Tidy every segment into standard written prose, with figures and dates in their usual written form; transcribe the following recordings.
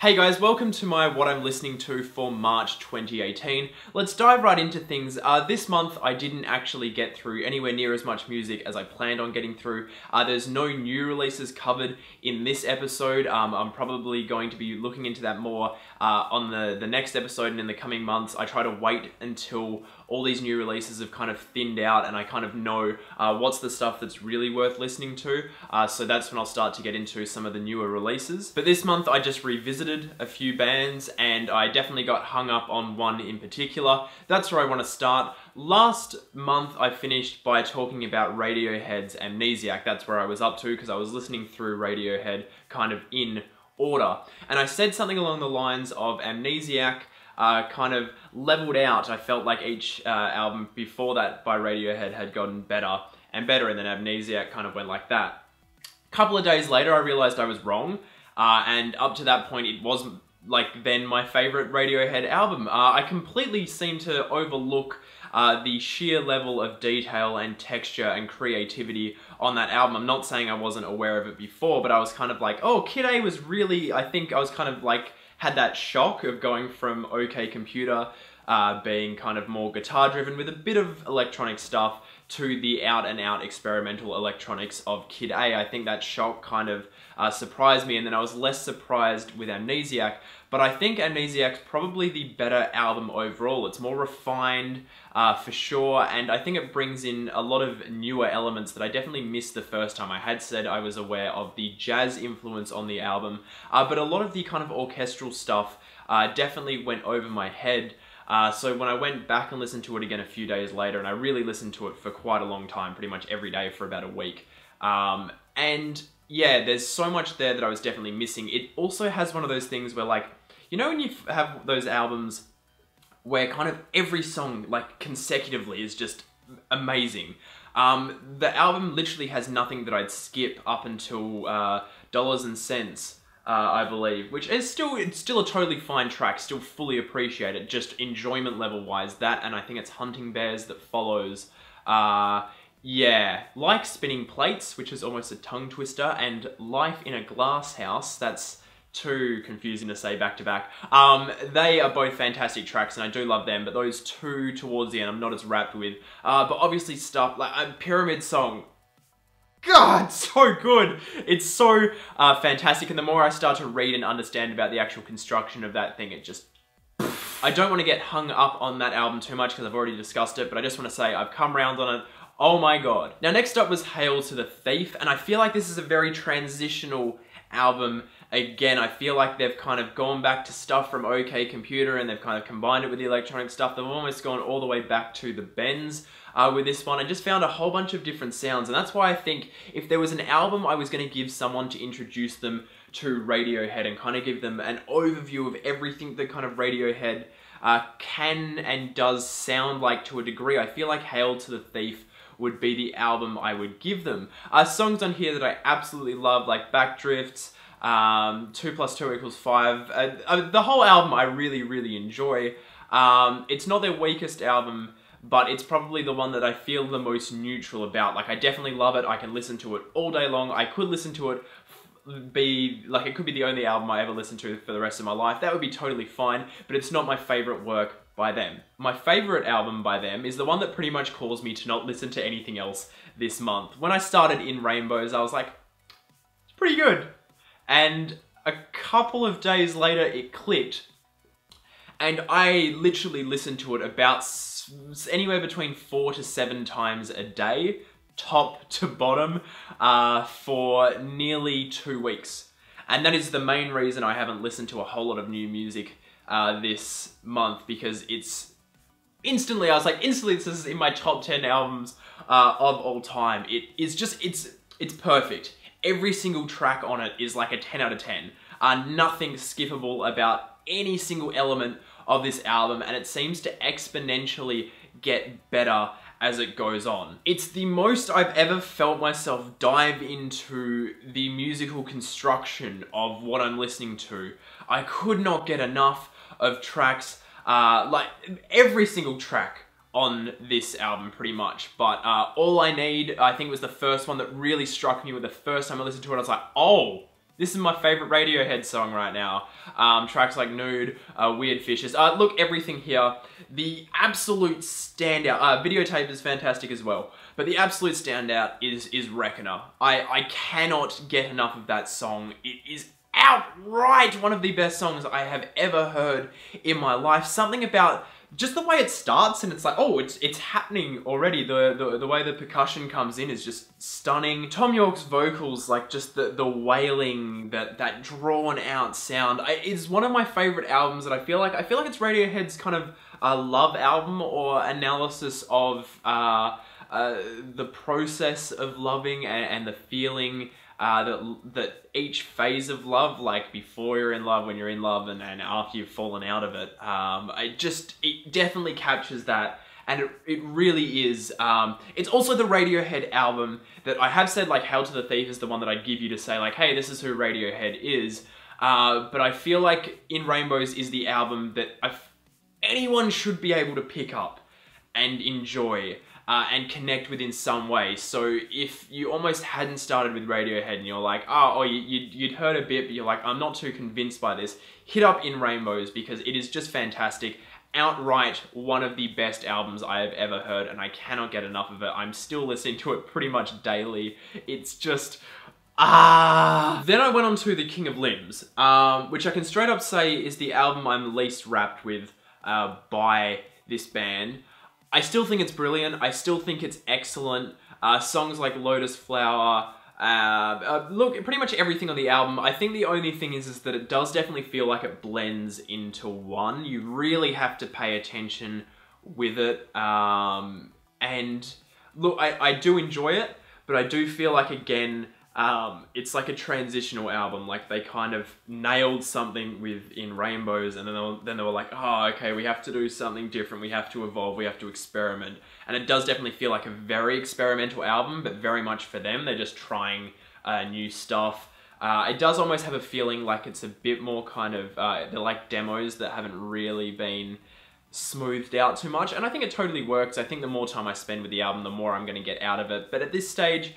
Hey guys, welcome to my What I'm Listening To for March 2018. Let's dive right into things. This month I didn't actually get through anywhere near as much music as I planned on getting through. There's no new releases covered in this episode. I'm probably going to be looking into that more on the next episode and in the coming months. I try to wait until all these new releases have kind of thinned out and I kind of know what's the stuff that's really worth listening to. So that's when I'll start to get into some of the newer releases. But this month I just revisited a few bands and I definitely got hung up on one in particular. That's where I want to start. Last month I finished by talking about Radiohead's Amnesiac. That's where I was up to because I was listening through Radiohead kind of in order. And I said something along the lines of Amnesiac kind of leveled out. I felt like each album before that by Radiohead had gotten better and better, and then Amnesiac kind of went like that. A couple of days later I realized I was wrong. And up to that point, it wasn't like then my favorite Radiohead album. I completely seem to overlook the sheer level of detail and texture and creativity on that album. I'm not saying I wasn't aware of it before, but I was kind of like, oh, Kid A was really, I think I was kind of like, had that shock of going from OK Computer being kind of more guitar driven with a bit of electronic stuff to the out and out experimental electronics of Kid A. I think that shock kind of surprised me, and then I was less surprised with Amnesiac, but I think Amnesiac's probably the better album overall. It's more refined for sure, and I think it brings in a lot of newer elements that I definitely missed the first time. I had said I was aware of the jazz influence on the album, but a lot of the kind of orchestral stuff definitely went over my head. So when I went back and listened to it again a few days later, and I really listened to it for quite a long time, pretty much every day for about a week, and yeah, there's so much there that I was definitely missing. It also has one of those things where, like, you know when you have those albums where kind of every song, like, consecutively is just amazing. The album literally has nothing that I'd skip up until Dollars and Cents, I believe, which is it's still a totally fine track, still fully appreciate it, just enjoyment level wise, that, and I think it's Hunting Bears that follows. Yeah, like Spinning Plates, which is almost a tongue twister, and Life in a Glass House, that's too confusing to say back to back. They are both fantastic tracks and I do love them, but those two towards the end I'm not as wrapped with. But obviously stuff like Pyramid Song, God, so good. It's so fantastic, and the more I start to read and understand about the actual construction of that thing, it just... I don't want to get hung up on that album too much because I've already discussed it, but I just want to say I've come round on it. Oh my god. Now next up was Hail to the Thief, and I feel like this is a very transitional album. Again, I feel like they've kind of gone back to stuff from OK Computer and they've kind of combined it with the electronic stuff. They've almost gone all the way back to the bends with this one. I just found a whole bunch of different sounds, and that's why I think if there was an album I was going to give someone to introduce them to Radiohead and kind of give them an overview of everything that kind of Radiohead can and does sound like to a degree, I feel like Hail to the Thief would be the album I would give them. Songs on here that I absolutely love, like Backdrifts, 2 + 2 = 5. The whole album I really, really enjoy. It's not their weakest album, but it's probably the one that I feel the most neutral about. Like, I definitely love it. I can listen to it all day long. I could listen to it it could be the only album I ever listen to for the rest of my life. That would be totally fine, but it's not my favorite work by them. My favorite album by them is the one that pretty much caused me to not listen to anything else this month. When I started In Rainbows, I was like, it's pretty good. And a couple of days later, it clicked. And I literally listened to it about anywhere between 4 to 7 times a day, top to bottom, for nearly 2 weeks. And that is the main reason I haven't listened to a whole lot of new music this month, because it's instantly, I was like, instantly this is in my top 10 albums of all time. It is just, it's perfect. Every single track on it is like a 10 out of 10. Nothing skippable about any single element of this album, and it seems to exponentially get better as it goes on. It's the most I've ever felt myself dive into the musical construction of what I'm listening to. I could not get enough of tracks, like every single track on this album pretty much, but All I Need, I think, was the first one that really struck me with the first time I listened to it. I was like, oh, This is my favorite Radiohead song right now. Tracks like Nude, Weird Fishes. Look, everything here. The absolute standout, Videotape is fantastic as well, but the absolute standout is Reckoner. I cannot get enough of that song. It is outright one of the best songs I have ever heard in my life. Something about just the way it starts, and it's like, oh, it's happening already. The way the percussion comes in is just stunning. Tom York's vocals, like just the wailing, that drawn out sound, is one of my favorite albums that I feel like it's Radiohead's kind of love album, or analysis of the process of loving and the feeling that each phase of love, like before you're in love, when you're in love, and after you've fallen out of it, it definitely captures that, and it really is. It's also the Radiohead album that I have said, like, Hail to the Thief is the one that I'd give you to say, like, hey, this is who Radiohead is, but I feel like In Rainbows is the album that anyone should be able to pick up and enjoy. And connect with in some way. So if you almost hadn't started with Radiohead and you're like, you'd heard a bit, but you're like, I'm not too convinced by this, hit up In Rainbows, because it is just fantastic. Outright one of the best albums I have ever heard, and I cannot get enough of it. I'm still listening to it pretty much daily. It's just... Then I went on to The King of Limbs, which I can straight up say is the album I'm least wrapped with by this band. I still think it's brilliant. I still think it's excellent. Songs like Lotus Flower, look, pretty much everything on the album. I think the only thing is that it does definitely feel like it blends into one. You really have to pay attention with it. And look, I do enjoy it, but I do feel like, again, it's like a transitional album. Like, they kind of nailed something with In Rainbows, and then they were like, oh, okay, we have to do something different, we have to evolve, we have to experiment. And it does definitely feel like a very experimental album, but very much for them. They're just trying new stuff. It does almost have a feeling like it's a bit more kind of, they're like demos that haven't really been smoothed out too much, and I think it totally works. I think the more time I spend with the album, the more I'm going to get out of it. But at this stage,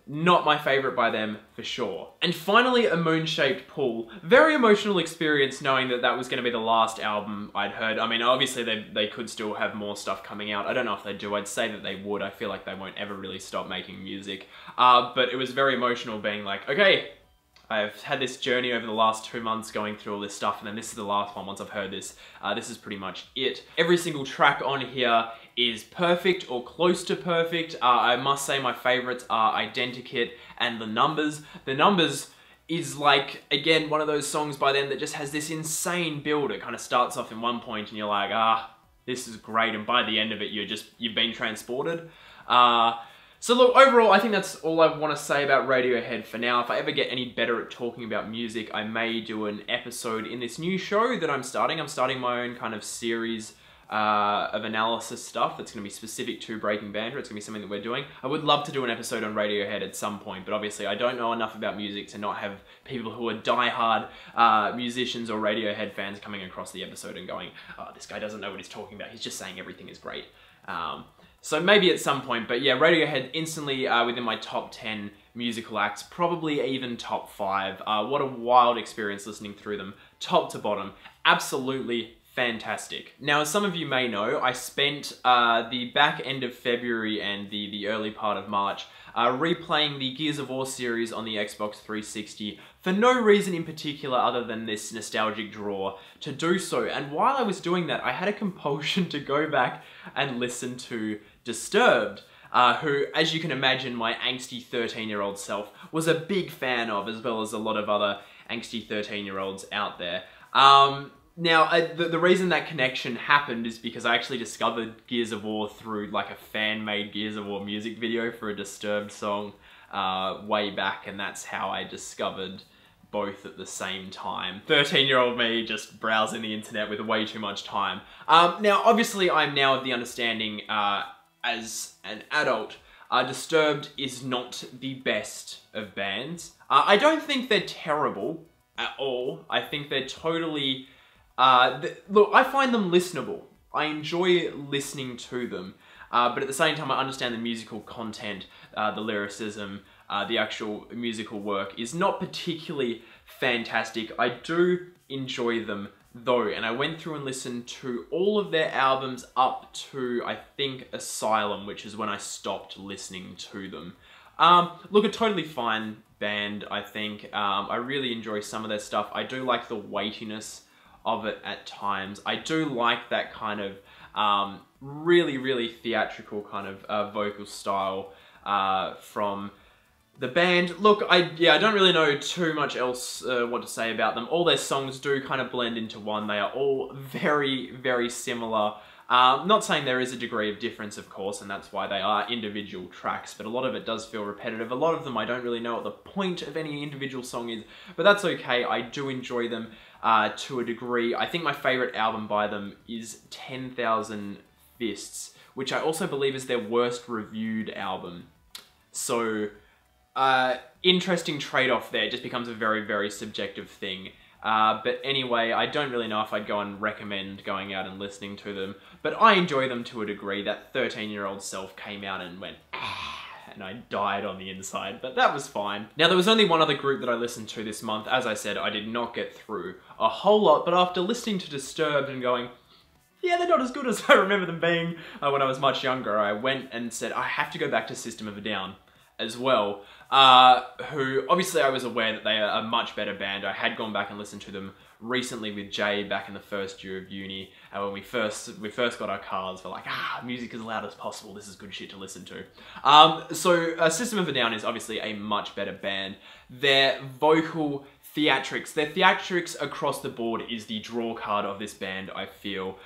not my favorite by them, for sure. And finally, A Moon-Shaped Pool. Very emotional experience knowing that that was going to be the last album I'd heard. I mean, obviously they could still have more stuff coming out. I don't know if they do. I'd say that they would. I feel like they won't ever really stop making music. But it was very emotional being like, okay, I've had this journey over the last 2 months going through all this stuff, and then this is the last one. Once I've heard this, this is pretty much it. Every single track on here is perfect or close to perfect. I must say my favorites are Identikit and The Numbers. The Numbers is like, again, one of those songs by them that just has this insane build. It kind of starts off in one point and you're like, this is great, and by the end of it, you've been transported. So look, overall, I think that's all I want to say about Radiohead for now. If I ever get any better at talking about music, I may do an episode in this new show that I'm starting. I'm starting my own kind of series of analysis stuff that's going to be specific to Breaking Banter. It's going to be something that we're doing. I would love to do an episode on Radiohead at some point, but obviously I don't know enough about music to not have people who are diehard musicians or Radiohead fans coming across the episode and going, oh, this guy doesn't know what he's talking about. He's just saying everything is great. So maybe at some point, but yeah, Radiohead instantly within my top 10 musical acts, probably even top 5. What a wild experience listening through them, top to bottom. Absolutely fantastic. Now, as some of you may know, I spent the back end of February and the early part of March replaying the Gears of War series on the Xbox 360 for no reason in particular other than this nostalgic draw to do so. And while I was doing that, I had a compulsion to go back and listen to Disturbed, who, as you can imagine, my angsty 13-year-old self was a big fan of, as well as a lot of other angsty 13-year-olds out there. Now, the reason that connection happened is because I actually discovered Gears of War through like a fan-made Gears of War music video for a Disturbed song way back, and that's how I discovered both at the same time. 13-year-old me just browsing the internet with way too much time. Now, obviously, I'm now of the understanding as an adult, Disturbed is not the best of bands. I don't think they're terrible at all. I think they're totally... look, I find them listenable. I enjoy listening to them. But at the same time, I understand the musical content, the lyricism, the actual musical work is not particularly fantastic. I do enjoy them though, and I went through and listened to all of their albums up to, I think, Asylum, which is when I stopped listening to them. Look, a totally fine band, I think. I really enjoy some of their stuff. I do like the weightiness of it at times. I do like that kind of really, really theatrical kind of vocal style from the band. Look, I don't really know too much else what to say about them. All their songs do kind of blend into one. They are all very, very similar. Not saying there is a degree of difference, of course, and that's why they are individual tracks, but a lot of it does feel repetitive. A lot of them I don't really know what the point of any individual song is, but that's okay. I do enjoy them to a degree. I think my favourite album by them is 10,000 Fists, which I also believe is their worst reviewed album. So, interesting trade-off there. It just becomes a very, very subjective thing. But anyway, I don't really know if I'd go and recommend going out and listening to them, but I enjoy them to a degree. That 13-year-old self came out and went, ah, and I died on the inside, but that was fine. Now, there was only one other group that I listened to this month. As I said, I did not get through a whole lot, but after listening to Disturbed and going, yeah, they're not as good as I remember them being when I was much younger, I went and said, I have to go back to System of a Down as well, who obviously I was aware that they are a much better band. I had gone back and listened to them recently with Jay back in the first year of uni, and when we first got our cars, we're like, music as loud as possible, this is good shit to listen to. So System of a Down is obviously a much better band. Their vocal theatrics across the board is the draw card of this band, I feel.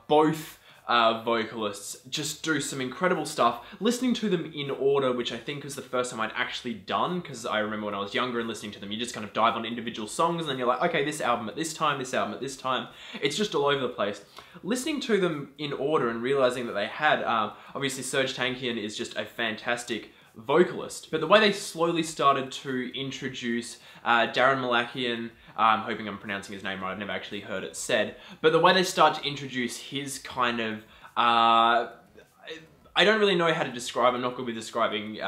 Both vocalists just do some incredible stuff. Listening to them in order, which I think was the first time I'd actually done, because I remember when I was younger and listening to them, you just kind of dive on individual songs and then you're like, okay, this album at this time, this album at this time. It's just all over the place. Listening to them in order and realizing that they had, obviously Serj Tankian is just a fantastic vocalist, but the way they slowly started to introduce Darren Malakian, I'm hoping I'm pronouncing his name right, I've never actually heard it said, but the way they start to introduce his kind of, I don't really know how to describe, I'm not good with describing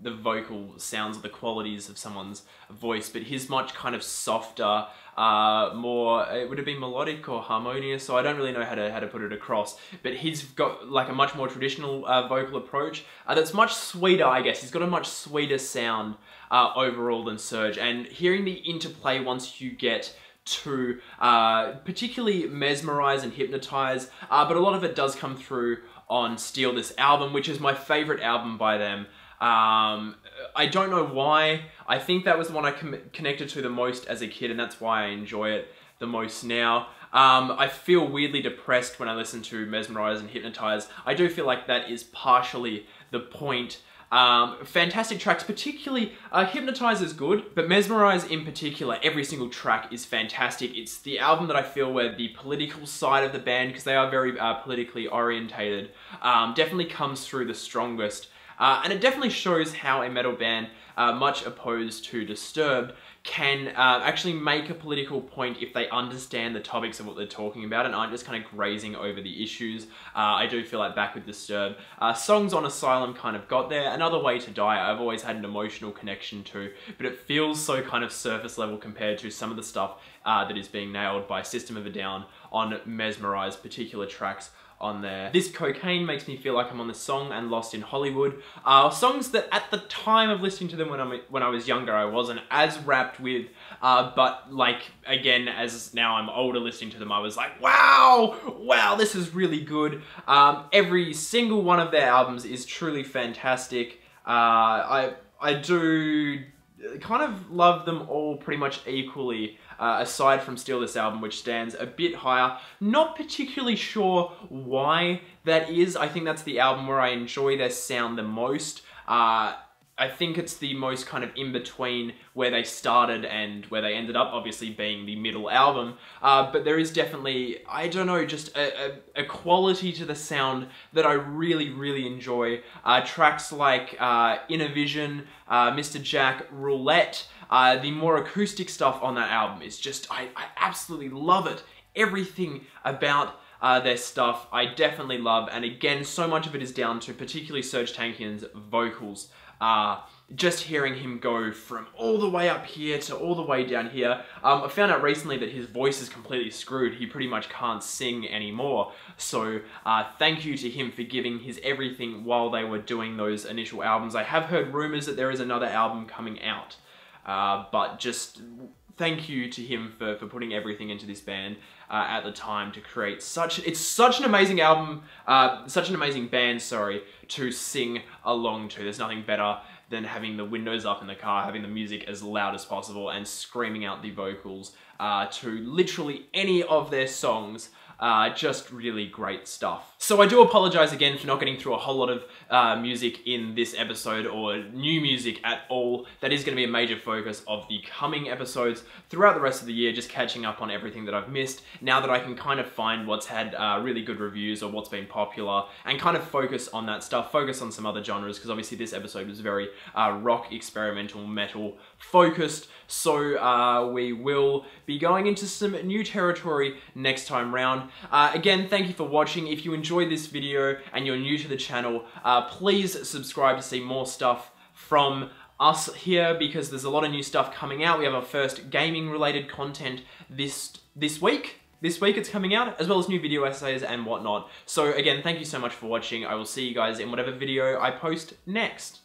the vocal sounds or the qualities of someone's voice, but his much kind of softer, more, it would have been melodic or harmonious, so I don't really know how to put it across, but he's got like a much more traditional vocal approach that's much sweeter, I guess. He's got a much sweeter sound overall than Serj, and hearing the interplay once you get to particularly Mesmerize and Hypnotize, but a lot of it does come through on Steal This Album, which is my favourite album by them. I don't know why. I think that was the one I connected to the most as a kid, and that's why I enjoy it the most now. I feel weirdly depressed when I listen to Mesmerize and Hypnotize. I do feel like that is partially the point. Fantastic tracks, particularly Hypnotize is good, but Mesmerize in particular, every single track is fantastic. It's the album that I feel where the political side of the band, because they are very politically orientated, definitely comes through the strongest. And it definitely shows how a metal band, much opposed to Disturbed, can actually make a political point if they understand the topics of what they're talking about and aren't just kind of grazing over the issues. I do feel like back with Disturbed, songs on Asylum kind of got there. Another Way to Die I've always had an emotional connection to, but it feels so kind of surface level compared to some of the stuff that is being nailed by System of a Down on Mesmerize, particular tracks on there. This Cocaine makes me feel like I'm on the song, and Lost in Hollywood. Songs that at the time of listening to them when I was younger, I wasn't as wrapped with, but like, again, as now I'm older listening to them, I was like, wow, this is really good. Every single one of their albums is truly fantastic. I do kind of love them all pretty much equally, aside from Steal This Album, which stands a bit higher. Not particularly sure why that is. I think that's the album where I enjoy their sound the most. I think it's the most kind of in between where they started and where they ended up, obviously being the middle album. But there is definitely, I don't know, just a quality to the sound that I really, really enjoy. Tracks like Inner Vision, Mr. Jack, Roulette, the more acoustic stuff on that album is just, I absolutely love it. Everything about their stuff I definitely love, and again, so much of it is down to particularly Serj Tankian's vocals. just hearing him go from all the way up here to all the way down here. I found out recently that his voice is completely screwed. He pretty much can't sing anymore. So thank you to him for giving his everything while they were doing those initial albums. I have heard rumors that there is another album coming out, but just thank you to him for putting everything into this band at the time to create it's such an amazing album, such an amazing band, sorry, to sing along to. There's nothing better than having the windows up in the car, having the music as loud as possible, and screaming out the vocals to literally any of their songs. Just really great stuff. So I do apologize again for not getting through a whole lot of music in this episode, or new music at all. That is going to be a major focus of the coming episodes throughout the rest of the year, just catching up on everything that I've missed, now that I can kind of find what's had really good reviews or what's been popular, and kind of focus on that stuff, focus on some other genres, because obviously this episode was very rock, experimental, metal focused. So we will be going into some new territory next time round. Again, thank you for watching. If you enjoyed this video and you're new to the channel, please subscribe to see more stuff from us here, because there's a lot of new stuff coming out. We have our first gaming related content this week. This week it's coming out, as well as new video essays and whatnot. So again, thank you so much for watching. I will see you guys in whatever video I post next.